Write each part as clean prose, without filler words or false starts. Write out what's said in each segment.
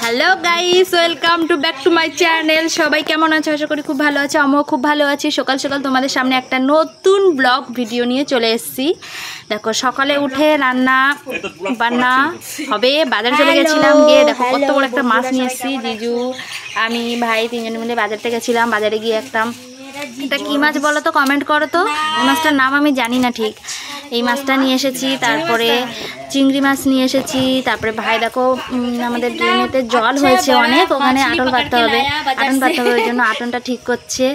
Hello guys, welcome to back to my channel. সবাই কেমন আছো? আশা করি খুব ভালো আছে। আমিও খুব ভালো আছি। সকাল সকাল তোমাদের সামনে একটা নতুন ব্লগ ভিডিও নিয়ে চলে এসেছি। দেখো, সকালে উঠে রান্না বান্না হবে, বাজারে চলে গেছিলাম। গিয়ে দেখো কত বড় একটা মাছ নিয়ে এসেছি। জিজু, আমি, ভাই তিনজনে মিলে বাজারতে গেছিলাম। বাজারে গিয়ে এটা কী মাছ বলো তো, কমেন্ট করো তো। এই মাছটার নাম আমি জানি না ঠিক। এই মাছটা নিয়ে এসেছি, তারপরে চিংড়ি মাছ নিয়ে এসেছি। তারপরে ভাই দেখো, আমাদের ড্রেনেতে জল হয়েছে অনেক, ওখানে আটন পাততে হবে। ওই জন্য আটনটা ঠিক করছে।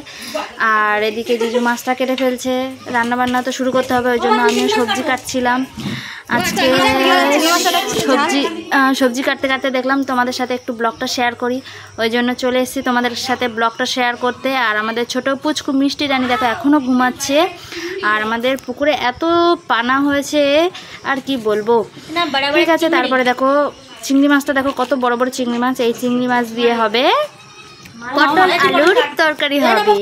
আর এদিকে জিজু মাছটা কেটে ফেলছে। রান্নাবান্না তো শুরু করতে হবে, ওই জন্য আমিও সবজি কাটছিলাম। আজকে সবজি কাটতে কাটতে দেখলাম তোমাদের সাথে একটু ব্লগটা শেয়ার করি, ওই জন্য চলে এসেছি তোমাদের সাথে ব্লগটা শেয়ার করতে। আর আমাদের ছোট পুচকু মিষ্টি রানী দেখো এখনও ঘুমাচ্ছে। আর আমাদের পুকুরে এত পানা হয়েছে আর কি বলবো। ঠিক আছে, তারপরে দেখো চিংড়ি মাছটা দেখো কত বড় বড় চিংড়ি মাছ। এই চিংড়ি মাছ দিয়ে হবে পটল আলুর তরকারি হবে,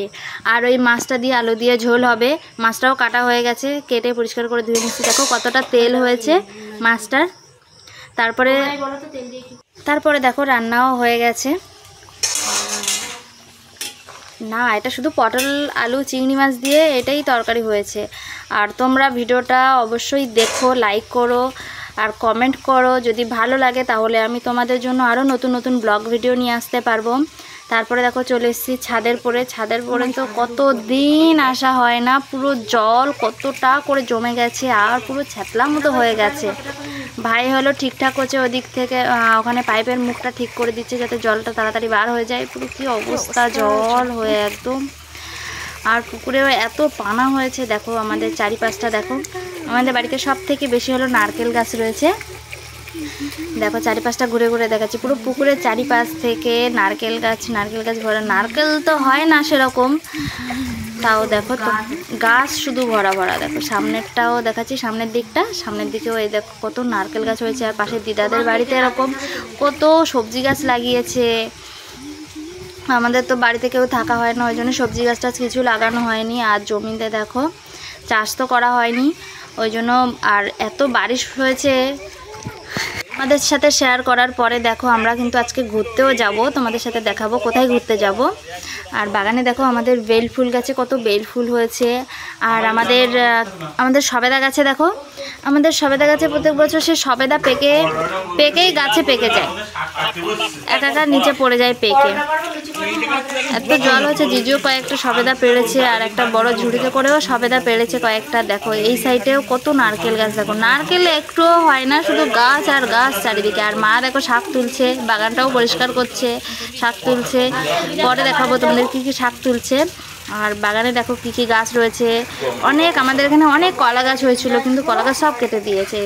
আর ওই মাছটা দিয়ে আলু দিয়ে ঝোল হবে। মাছটাও কাটা হয়ে গেছে, কেটে পরিষ্কার করে ধুয়ে নিচ্ছি। দেখো কতটা তেল হয়েছে মাছটার। তারপরে দেখো রান্নাও হয়ে গেছে। না, এটা শুধু পটল আলু চিংড়ি মাছ দিয়ে এটাই তরকারি হয়েছে। আর তোমরা ভিডিওটা অবশ্যই দেখো, লাইক করো আর কমেন্ট করো। যদি ভালো লাগে তাহলে আমি তোমাদের জন্য আরও নতুন নতুন ব্লগ ভিডিও নিয়ে আসতে পারবো। তারপরে দেখো চলে এসেছি ছাদের পরে তো কত দিন আসা হয় না। পুরো জল কতটা করে জমে গেছে আর পুরো ছ্যাতলা মতো হয়ে গেছে। ভাই হলো ঠিকঠাক হচ্ছে, ওদিক থেকে ওখানে পাইপের মুখটা ঠিক করে দিচ্ছে যাতে জলটা তাড়াতাড়ি বার হয়ে যায়। পুরো কী অবস্থা জল হয়ে একদম। আর পুকুরেও এত পানা হয়েছে। দেখো আমাদের চারিপাশটা দেখো। আমাদের বাড়িতে সব থেকে বেশি হলো নারকেল গাছ রয়েছে। দেখো চারিপাশটা ঘুরে ঘুরে দেখাচ্ছি। পুরো পুকুরের চারিপাশ থেকে নারকেল গাছ ভরা। নারকেল তো হয় না সেরকম, তাও দেখো তো গাছ শুধু ভরা ভরা। দেখো সামনেরটাও দেখাচ্ছি, সামনের দিকেও এই দেখো কত নারকেল গাছ হয়েছে। আর পাশে দিদাদের বাড়িতে এরকম কত সবজি গাছ লাগিয়েছে। আমাদের তো বাড়িতে কেউ থাকা হয় না, ওই জন্য সবজি গাছ টাছ কিছু লাগানো হয়নি। আর জমিতে দেখো চাষ তো করা হয়নি, ওই জন্য। আর এত বারিশ হয়েছে। আমাদের সাথে শেয়ার করার পরে দেখো আমরা কিন্তু আজকে ঘুরতেও যাব, তোমাদের সাথে দেখাবো কোথায় ঘুরতে যাব। আর বাগানে দেখো আমাদের বেল ফুল গাছে কত বেল ফুল হয়েছে। আর আমাদের সবেদা গাছে দেখো, আমাদের সবেদা গাছে প্রত্যেক বছর সে সবেদা পেকেই গাছে পেকে যায়, একা নিচে পড়ে যায় পেকে। এত জল হচ্ছে। জিজুও কয়েকটা সবেদা পেড়েছে, আর একটা বড় ঝুড়িতে করেও সবেদা পেড়েছে কয়েকটা। দেখো এই সাইডেও কত নারকেল গাছ। দেখো নারকেল একটুও হয় না, শুধু গাছ আর গাছ চারিদিকে। আর মা দেখো শাক তুলছে, বাগানটাও পরিষ্কার করছে, শাক তুলছে। পরে দেখাবো তোমাদের কী কী শাক তুলছে। আর বাগানে দেখো কী কী গাছ রয়েছে অনেক। আমাদের এখানে অনেক কলা গাছ হয়েছিল, কিন্তু কলা গাছ সব কেটে দিয়েছে।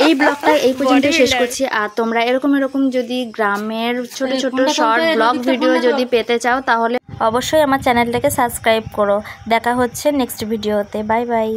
এই ব্লগটা এই পর্যন্ত শেষ করছি। আর তোমরা এরকম যদি গ্রামের ছোট ছোট শর্ট ব্লগ ভিডিও যদি পেতে চাও তাহলে অবশ্যই আমার চ্যানেলটাকে সাবস্ক্রাইব করো। দেখা হচ্ছে নেক্সট ভিডিওতে। Bye bye.